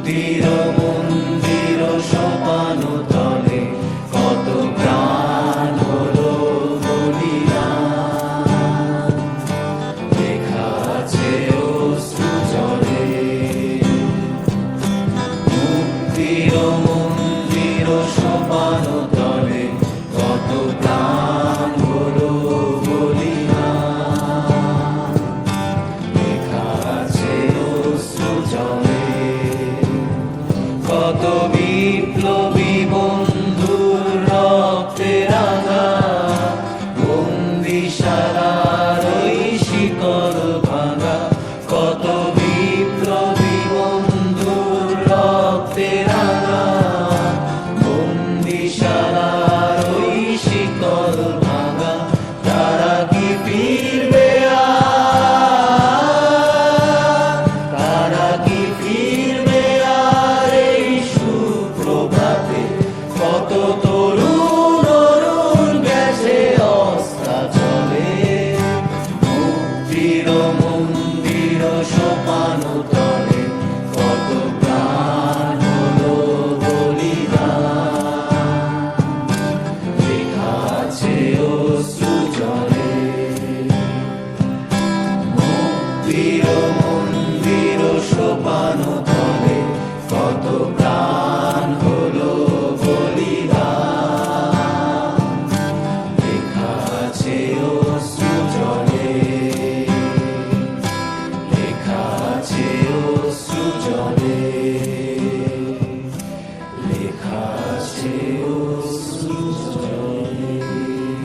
মুক্তির মন্দির সোপান তলে কত প্রাণ হলো বলিদান, লেখা আছে অশ্রু জলে। মুক্তির মন্দির সোপান তলে কত প্রাণ হলো বলিদান, লেখা আছে অশ্রু জলে। কত বিপ্লবী বন্ধুর রক্তে রাঙা বন্দিশালার ওই শিকল ভাঙা, কত বিপ্লবী বন্ধুর রক্তে রাঙা বন্দিশালার ওই শিকল ভাঙা, তারা কি ফিরবে আর, তারা কি ফিরবে আর এই সুপ্রভাতে? কত তরুণ অরুণ গেছে অস্তাচলে, মুক্তির মন্দির সোপান তলে কত প্রাণ হলো বলিদান, লেখা আছে অশ্রু জলে। মুক্তির